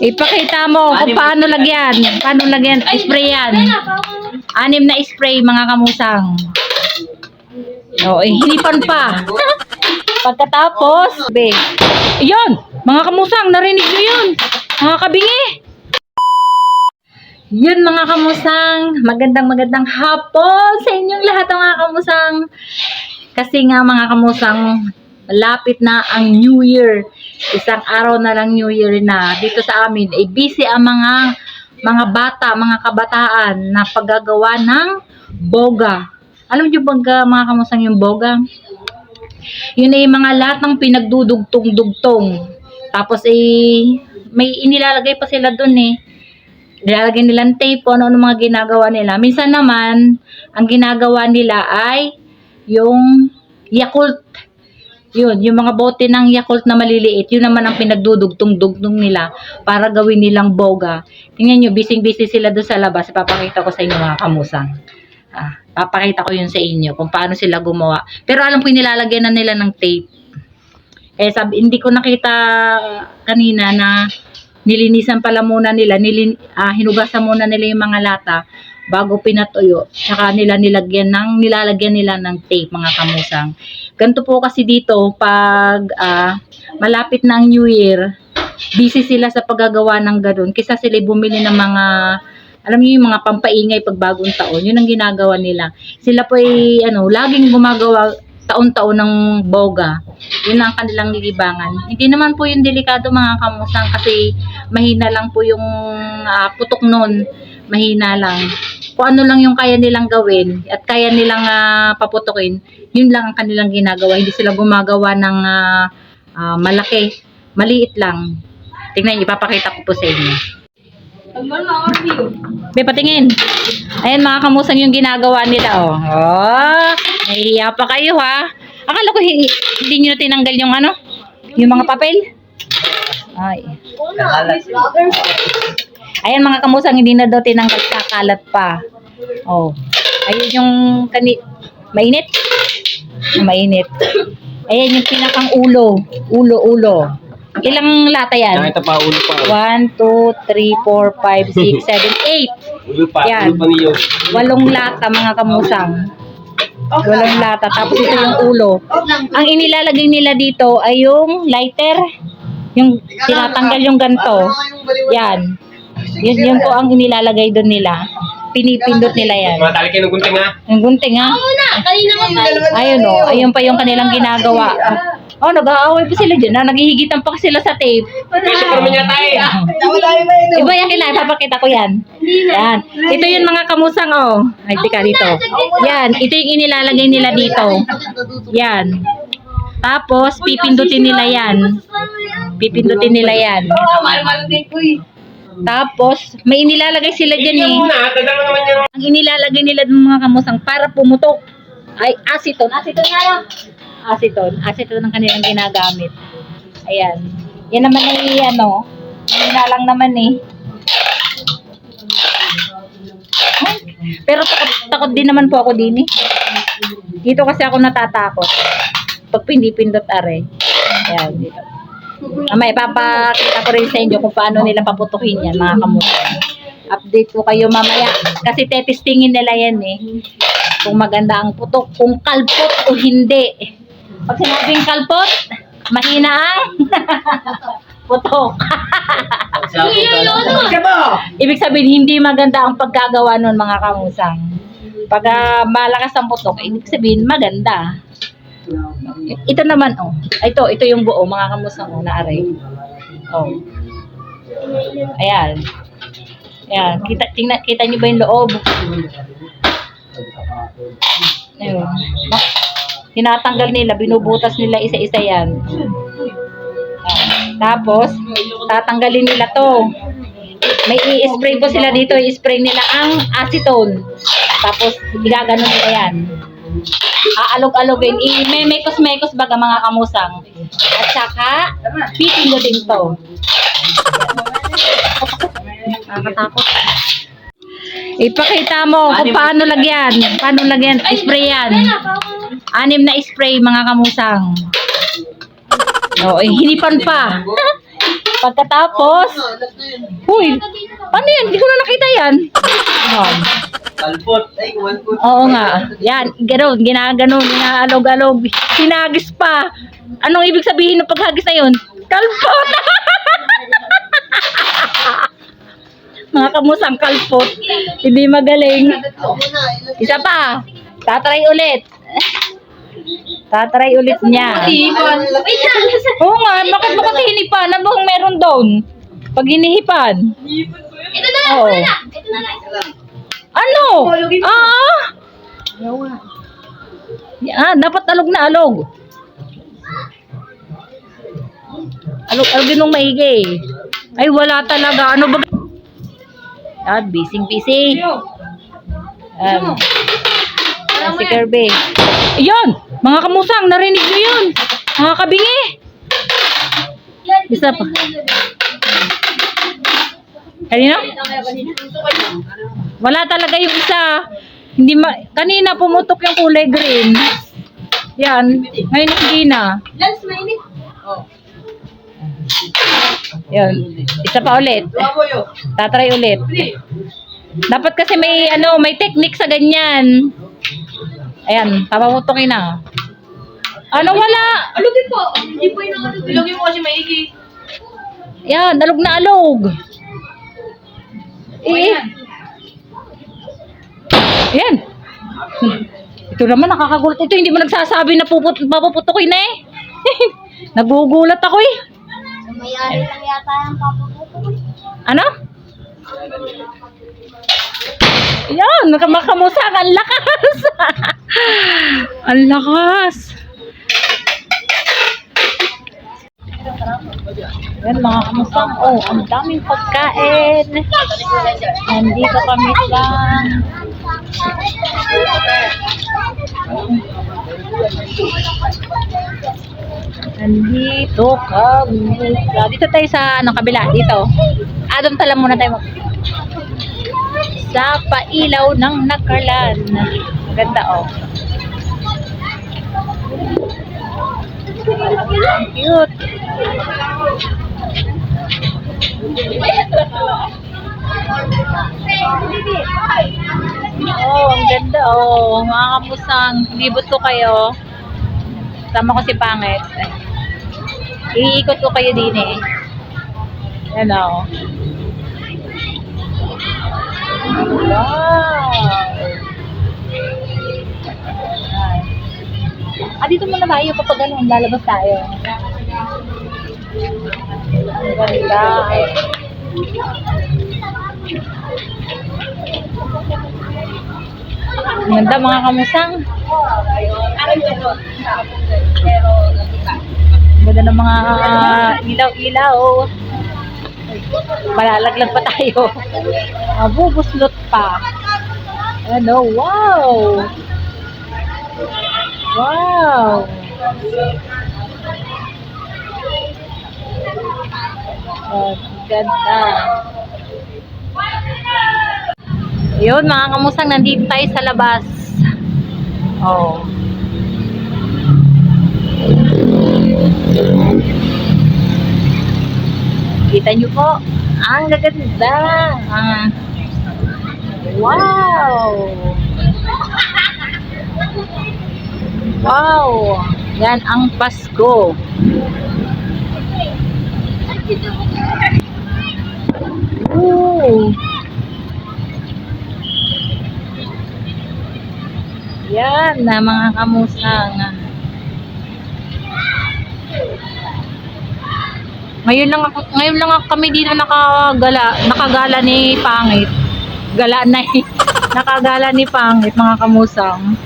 Ipakita mo kung paano lagyan. Paano lagyan? Spray yan. 6 na spray mga kamusang. Hinipan pa. Pagkatapos, yun, mga kamusang, narinig nyo yun. Mga kabingi. Yun mga kamusang, magandang hapon sa inyong lahat mga kamusang. Kasi nga mga kamusang, malapit na ang New Year. Isang araw na lang New Year na. Dito sa amin ay busy ang mga bata, mga kabataan na paggagawa ng boga. Alam niyo ba mga kamusang yung boga? Yun ay mga lahat ng pinagdudugtong-dugtong. Tapos may inilalagay pa sila dun nilalagay nilang tape kung ano mga ginagawa nila. Minsan naman, ang ginagawa nila ay yung Yakult. Yun, yung mga bote ng Yakult na maliliit, yun naman ang pinagdudugtong-dugtong nila para gawin nilang boga. Tingnan nyo, busy-busy sila doon sa labas. Papakita ko sa inyo mga kamusang. Papakita ko yun sa inyo kung paano sila gumawa. Pero alam ko nilalagyan na nila ng tape. Hindi ko nakita kanina na nilinisan pala muna nila, hinugasan muna nila yung mga lata bago pinatuyo. Saka nilalagyan nila ng tape mga kamusang. Ganito po kasi dito pag malapit na ang New Year, busy sila sa paggagawa ng ganun. Kisa sila bumili ng mga, alam niyo yung mga pampaingay pag bagong taon, yun ang ginagawa nila. Sila po ay laging gumagawa taon-taon ng boga. Yun ang kanilang nilibangan. Hindi naman po yung delikado mga kamusang kasi mahina lang po yung putok nun. Mahina lang. Kung ano lang yung kaya nilang gawin at kaya nilang paputukin, yun lang ang kanilang ginagawa. Hindi sila gumagawa ng malaki. Maliit lang. Tingnan, ipapakita ko po sa inyo. Patingin. Ayan mga kamusang yung ginagawa nila. Nahihiya pa kayo Akala ko hindi nyo tinanggal yung yung mga papel. Ay. Ayan mga kamusang, hindi na daw tinanggal, kakalat pa. Ayun yung mainit. Mainit. Ayan yung pinakang ulo. Ulo. Ilang lata yan? Ito pa, ulo pa. 1, 2, 3, 4, 5, 6, 7, 8. Ulo pa, yan. ulo pa niyo. 8 lata mga kamusang. 8 lata. Tapos ito yung ulo. Ang inilalagay nila dito ay yung lighter. Yung tinatanggal yung ganto. Yan. Yun po ang inilalagay doon nila. Pinipindot nila yan. Matali kayo ng gunting Yung gunting Ayun ayun pa yung kanilang ginagawa. Nag-aaway pa sila dyan. Naghihigitan pa sila sa tape. Iba yan papakita ko yan. Yan. Ito yung mga kamusang Ay, tika dito. Yan. Ito yung inilalagay nila dito. Yan. Tapos, pipindutin nila yan. Tapos, may inilalagay sila dyan Ang inilalagay nila ng mga kamusang para pumutok ay aceton. Aceton ang kanilang ginagamit. Ayan. Yan naman ay na lang naman Pero takot din naman po ako din Dito kasi ako natatakot. Pag pindot are. Ayan, dito. May papakita ko rin sa inyo kung paano nila paputukin yan, mga kamusang. Update ko kayo mamaya. Kasi tetestingin nila yan kung maganda ang putok, kung kalpot o hindi. Pag sinabing kalpot, mahina ang putok. Ibig sabihin, hindi maganda ang pagkagawa nun mga kamusang. Pag malakas ang putok, ibig sabihin, maganda. Ito naman, ito yung buo, mga kamusang, na-aray. Ayan. Ayan. Kita niyo ba yung loob? Ayun. Tinatanggal nila, binubutas nila isa-isa yan. Tapos, tatanggalin nila to. May i-spray po sila dito, i-spray nila ang acetone. Tapos, igagano nila yan. Aalog-alogin. Mekos-mekos baga mga kamusang. At saka, pipindutin to. Nakakatakot. Ipakita mo kung paano lagyan. Spray yan. 6 na spray mga kamusang. Hinipan pa. Pagkatapos, huy, paano yan? Hindi ko na nakita yan. Yan. Kalpot. Ay, walpot. Oo nga. Yan, gano'n, ginaalog-alog. Sinagis pa. Anong ibig sabihin ng paghagis na yun? Kalpot! Mga kamusang kalpot. Hindi magaling. Isa pa. Tatry ulit. Tatry ulit niya. Oo nga, bakit bakit hinipan? Ano bang meron doon? Pag hinihipan. Ito na lang, Oo. ito na lang. Ito na lang. Ano? Dapat alog na alog. Alogin mong maigi. Ay, wala talaga. Ano ba? Busy. Si Kirby. Ayun! Mga kamusang, narinig nyo yun. Mga kabingi. Isa pa. Kanina? Wala talaga yung isa. Kanina pumutok yung kulay green. Yan. Ngayon hindi na. Lance, mainit. Yan. Isa pa ulit. Tatry ulit. Dapat kasi may technique sa ganyan. Ayan, papaputokin na. Ano wala? Alugin po. Hindi po yung alugin. Alugin mo kasi maigi. Yan, alog na alog. Yan. Ito naman nakakagulat. Ito hindi mo nagsasabi na papuputokin na eh. Nagugulat ako eh. Mayari lang yata yung papuputok. Ano? Yan, makamusang, ang lakas. Ang lakas. Yan mga kamusang, ang daming pagkain. Nandito kami lang. Nandito kami. Dito tayo sa kabila, dito. Adam tala muna tayo sa pailaw ng Nakalan. Maganda Cute. Ang ganda mga kamusang, libot ko kayo. Sama ko si Pangit. Iikot ko kayo din eh. Yan Wow! Dito muna tayo kapag lalabas tayo. Ang ganda. Ang ganda mga kamusang. Ang ganda ng mga ilaw-ilaw. Malalaglag pa tayo. Mabubuslot pa. Wow! Wow! Ganda. Yun mga kamusang, nandito tayo sa labas. Kita nyo po, ang gaganda. Wow! Wow! Yan ang Pasko. Ooh! Yan na mga kamusang. Ngayon lang kami dito nakagala ni Pangit. Nakagala ni Pangit mga kamusang.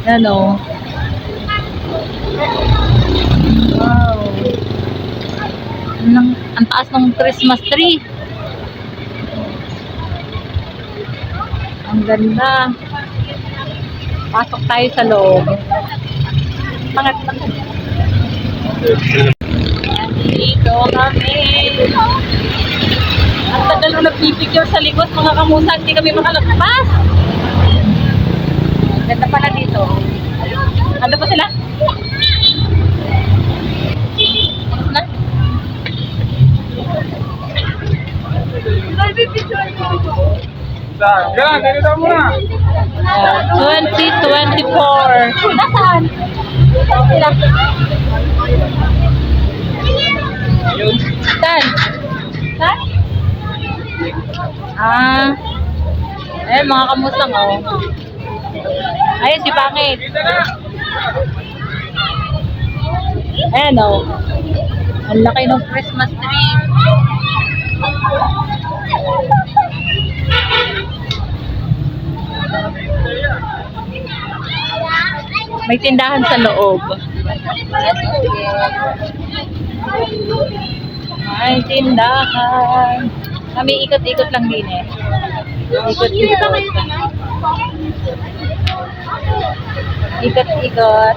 Wow. Ang taas ng Christmas tree. Ang ganda. Pasok tayo sa loob. Dito kami. Ang tagal nung nagpipicture sa likod mga kamusang, hindi kami makalagpas. Ganda pala dito. Ano pa sila? Kailangan, ganito mo na. 2024. Nasaan? Saan sila? Saan? Saan? Ah. Eh, mga kamusang, oh. Ayun, si Pangit. Ayan, oh. Ang laki ng Christmas tree. May tindahan sa loob. May tindahan. Kami ikot-ikot lang din eh. Ikot-ikot. Ikot-ikot.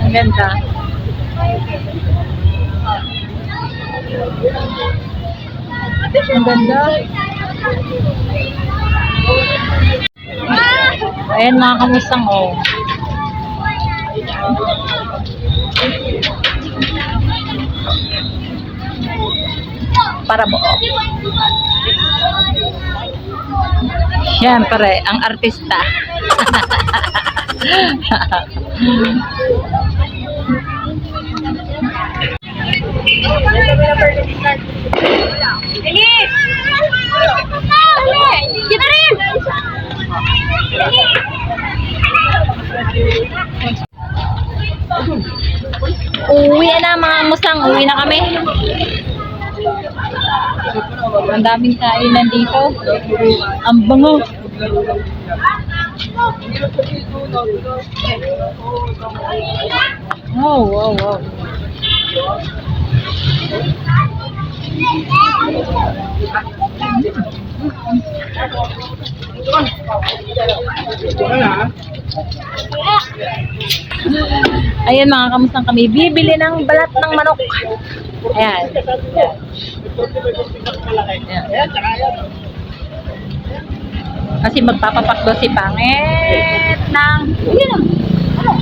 Ang ganda. Ang ganda. Ayan mga kamusang, oh. Para mo. Siyempre, ang artista. Elise! Kita rin! Uwi na mga musang, uwi na kami. Ang daming kainan dito. Ang bango. Wow, wow, wow. Ayan mga kamusang, kami bibili ng balat ng manok. Ayan. Ayan. Kasi magpapapakdo si Pangit ng... Yun ang... Ano?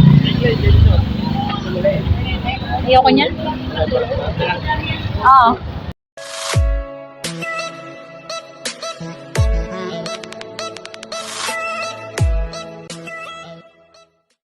Ayoko niyan. Oo.